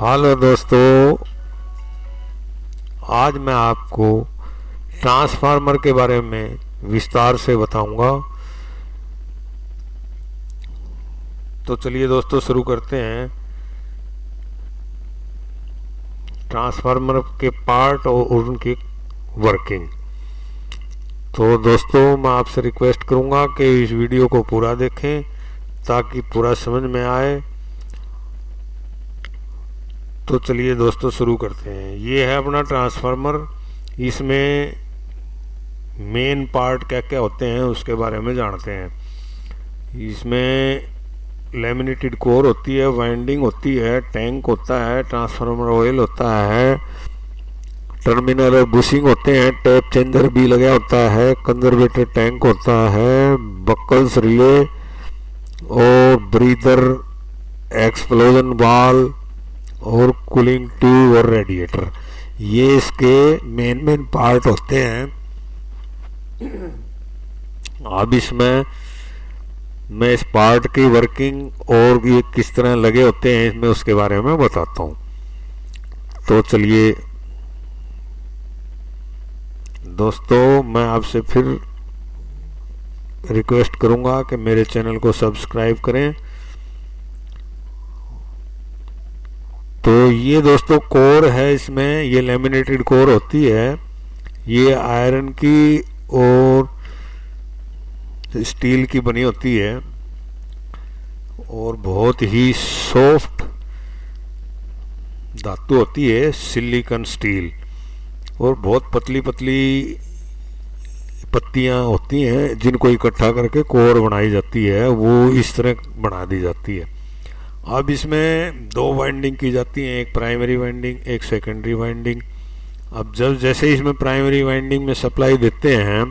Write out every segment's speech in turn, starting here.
Hello दोस्तों, आज मैं आपको ट्रांसफार्मर के बारे में विस्तार से बताऊंगा। तो चलिए दोस्तों शुरू करते हैं ट्रांसफार्मर के पार्ट और उनकी वर्किंग। तो दोस्तों मैं आपसे रिक्वेस्ट करूंगा कि इस वीडियो को पूरा देखें ताकि पूरा समझ में आए। तो चलिए दोस्तों शुरू करते हैं। ये है अपना ट्रांसफार्मर। इसमें मेन पार्ट क्या क्या होते हैं उसके बारे में जानते हैं। इसमें लैमिनेटेड कोर होती है, वाइंडिंग होती है, टैंक होता है, ट्रांसफार्मर ऑयल होता है, टर्मिनल और बुशिंग होते हैं, टैप चेंजर भी लगा होता है, कंजर्वेटर टैंक होता है, बकल्स रिले और ब्रीदर, एक्सप्लोजन वाल और कूलिंग ट्यूब और रेडिएटर। ये इसके मेन पार्ट होते हैं। अब इसमें मैं इस पार्ट की वर्किंग और ये किस तरह लगे होते हैं इसमें उसके बारे में बताता हूँ। तो चलिए दोस्तों मैं आपसे फिर रिक्वेस्ट करूँगा कि मेरे चैनल को सब्सक्राइब करें। तो ये दोस्तों कोर है, इसमें ये लैमिनेटेड कोर होती है। ये आयरन की और स्टील की बनी होती है और बहुत ही सॉफ्ट धातु होती है, सिलिकॉन स्टील। और बहुत पतली पतली पत्तियां होती हैं जिनको इकट्ठा करके कोर बनाई जाती है, वो इस तरह बना दी जाती है। अब इसमें दो वाइंडिंग की जाती हैं, एक प्राइमरी वाइंडिंग, एक सेकेंडरी वाइंडिंग। अब जब जैसे इसमें प्राइमरी वाइंडिंग में सप्लाई देते हैं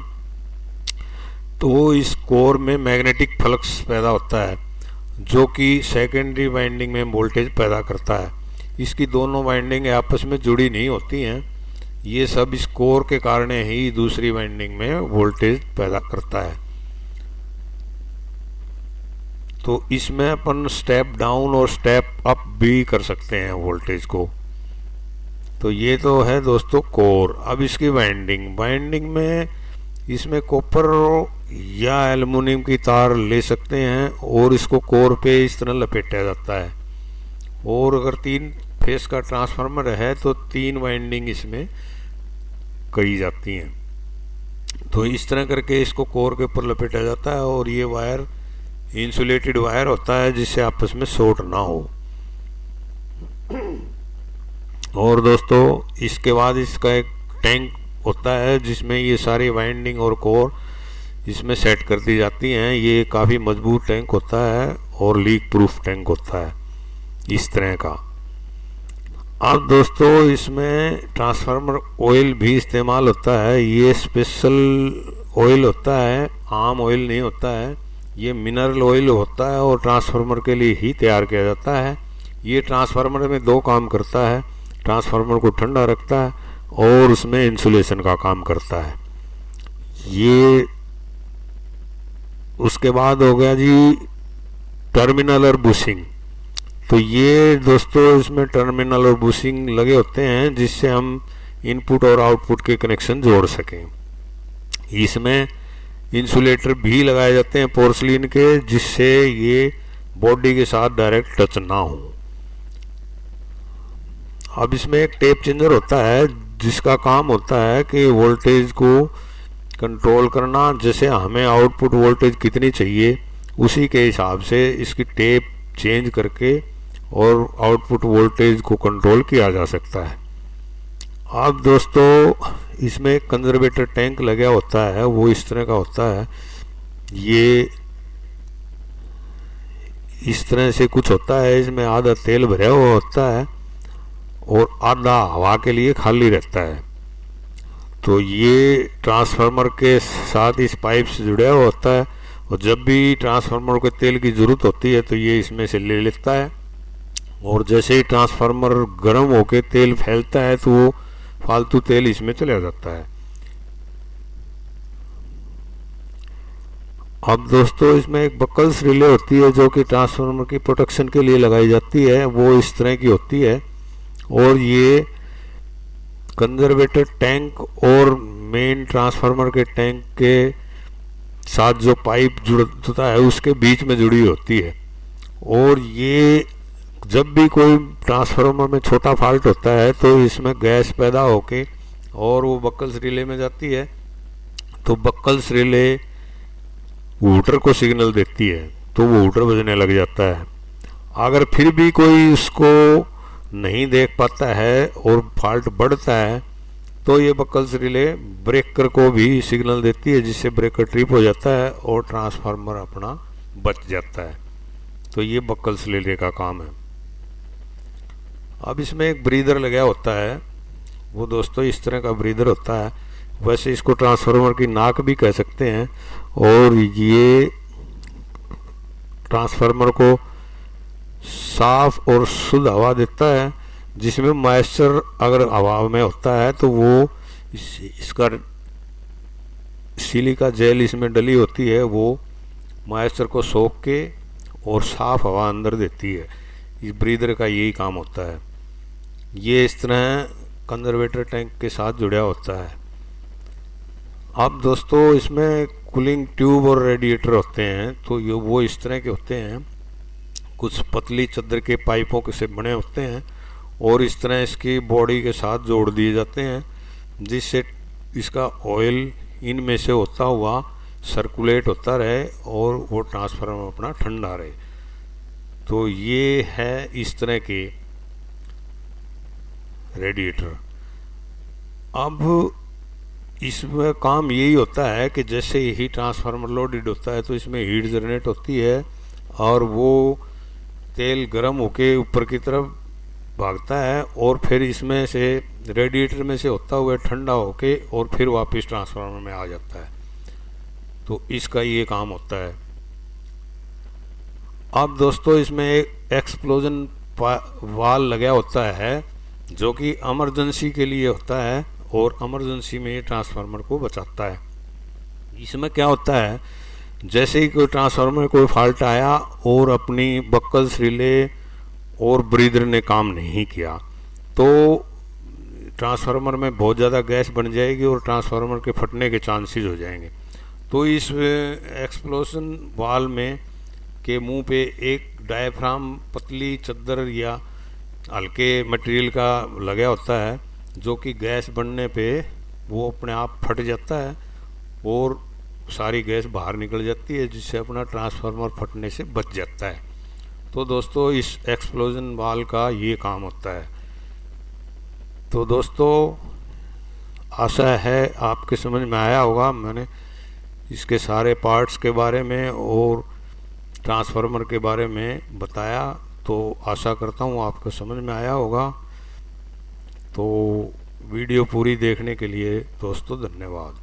तो इस कोर में मैग्नेटिक फ्लक्स पैदा होता है जो कि सेकेंडरी वाइंडिंग में वोल्टेज पैदा करता है। इसकी दोनों वाइंडिंग आपस में जुड़ी नहीं होती हैं, ये सब इस कोर के कारण ही दूसरी वाइंडिंग में वोल्टेज पैदा करता है। तो इसमें अपन स्टेप डाउन और स्टेप अप भी कर सकते हैं वोल्टेज को। तो ये तो है दोस्तों कोर। अब इसकी वाइंडिंग में इसमें कॉपर या एल्युमिनियम की तार ले सकते हैं और इसको कोर पे इस तरह लपेटा जाता है। और अगर 3 फेस का ट्रांसफार्मर है तो 3 वाइंडिंग इसमें करी जाती हैं। तो इस तरह करके इसको कोर के ऊपर लपेटा जाता है और ये वायर इंसुलेटेड वायर होता है जिससे आपस में शॉर्ट ना हो। और दोस्तों इसके बाद इसका एक टैंक होता है जिसमें ये सारी वाइंडिंग और कोर इसमें सेट कर दी जाती हैं। ये काफ़ी मजबूत टैंक होता है और लीक प्रूफ टैंक होता है इस तरह का। अब दोस्तों इसमें ट्रांसफार्मर ऑयल भी इस्तेमाल होता है। ये स्पेशल ऑयल होता है, आम ऑयल नहीं होता है। ये मिनरल ऑयल होता है और ट्रांसफार्मर के लिए ही तैयार किया जाता है। ये ट्रांसफार्मर में 2 काम करता है, ट्रांसफार्मर को ठंडा रखता है और उसमें इंसुलेशन का काम करता है। ये उसके बाद हो गया जी टर्मिनल और बुशिंग। तो ये दोस्तों इसमें टर्मिनल और बुशिंग लगे होते हैं जिससे हम इनपुट और आउटपुट के कनेक्शन जोड़ सकें। इसमें इंसुलेटर भी लगाए जाते हैं पोर्सलिन के, जिससे ये बॉडी के साथ डायरेक्ट टच ना हो। अब इसमें एक टेप चेंजर होता है जिसका काम होता है कि वोल्टेज को कंट्रोल करना। जैसे हमें आउटपुट वोल्टेज कितनी चाहिए उसी के हिसाब से इसकी टेप चेंज करके और आउटपुट वोल्टेज को कंट्रोल किया जा सकता है। अब दोस्तों इसमें एक कंजर्वेटर टैंक लगा होता है, वो इस तरह का होता है। ये इस तरह से कुछ होता है, इसमें आधा तेल भरा हुआ होता है और आधा हवा के लिए खाली रहता है। तो ये ट्रांसफार्मर के साथ इस पाइप से जुड़ा हुआ होता है और जब भी ट्रांसफार्मर को तेल की ज़रूरत होती है तो ये इसमें से ले लेता है। और जैसे ही ट्रांसफार्मर गर्म होकर तेल फैलता है तो वो फालतू तेल इसमें चला जाता है। अब दोस्तों इसमें एक बकल्स रिले होती है जो कि ट्रांसफार्मर की प्रोटेक्शन के लिए लगाई जाती है। वो इस तरह की होती है और ये कंजर्वेटर टैंक और मेन ट्रांसफार्मर के टैंक के साथ जो पाइप जुड़ता है उसके बीच में जुड़ी होती है। और ये जब भी कोई ट्रांसफार्मर में छोटा फॉल्ट होता है तो इसमें गैस पैदा होके और वो बक्कल्स रिले में जाती है, तो बक्कल्स रिले वोटर को सिग्नल देती है, तो वो वोटर बजने लग जाता है। अगर फिर भी कोई उसको नहीं देख पाता है और फॉल्ट बढ़ता है तो ये बक्कल्स रिले ब्रेकर को भी सिग्नल देती है, जिससे ब्रेकर ट्रिप हो जाता है और ट्रांसफार्मर अपना बच जाता है। तो ये बक्कल्स रिले का काम है। अब इसमें एक ब्रीदर लगा होता है, वो दोस्तों इस तरह का ब्रीदर होता है। वैसे इसको ट्रांसफार्मर की नाक भी कह सकते हैं। और ये ट्रांसफार्मर को साफ और शुद्ध हवा देता है, जिसमें मॉइस्चर अगर हवा में होता है तो वो इसका सिलिका जेल इसमें डली होती है, वो मॉइस्चर को सोख के और साफ हवा अंदर देती है। इस ब्रीदर का यही काम होता है। ये इस तरह कंजर्वेटर टैंक के साथ जुड़ा होता है। अब दोस्तों इसमें कूलिंग ट्यूब और रेडिएटर होते हैं, तो ये वो इस तरह के होते हैं। कुछ पतली चद्दर के पाइपों के से बने होते हैं और इस तरह इसकी बॉडी के साथ जोड़ दिए जाते हैं, जिससे इसका ऑयल इनमें से होता हुआ सर्कुलेट होता रहे और वो ट्रांसफार्मर अपना ठंडा रहे। तो ये है इस तरह के रेडिएटर। अब इसमें काम यही होता है कि जैसे ही ट्रांसफार्मर लोडेड होता है तो इसमें हीट जनरेट होती है और वो तेल गर्म होके ऊपर की तरफ भागता है और फिर इसमें से रेडिएटर में से होता हुआ ठंडा होके और फिर वापस ट्रांसफार्मर में आ जाता है। तो इसका ये काम होता है। अब दोस्तों इसमें एक एक्सप्लोजन वाल लगा होता है, जो कि इमरजेंसी के लिए होता है और इमरजेंसी में ये ट्रांसफार्मर को बचाता है। इसमें क्या होता है, जैसे ही कोई ट्रांसफार्मर में कोई फॉल्ट आया और अपनी बक्कल्स रिले और ब्रीदर ने काम नहीं किया तो ट्रांसफार्मर में बहुत ज़्यादा गैस बन जाएगी और ट्रांसफार्मर के फटने के चांसेस हो जाएंगे। तो इस एक्सप्लोजन वाल में के मुंह पे एक डायफ्राम पतली चद्दर या हल्के मटेरियल का लगा होता है, जो कि गैस बनने पे वो अपने आप फट जाता है और सारी गैस बाहर निकल जाती है, जिससे अपना ट्रांसफार्मर फटने से बच जाता है। तो दोस्तों इस एक्सप्लोजन वाल का ये काम होता है। तो दोस्तों आशा है आपके समझ में आया होगा। मैंने इसके सारे पार्ट्स के बारे में और ट्रांसफार्मर के बारे में बताया, तो आशा करता हूँ आपको समझ में आया होगा। तो वीडियो पूरी देखने के लिए दोस्तों धन्यवाद।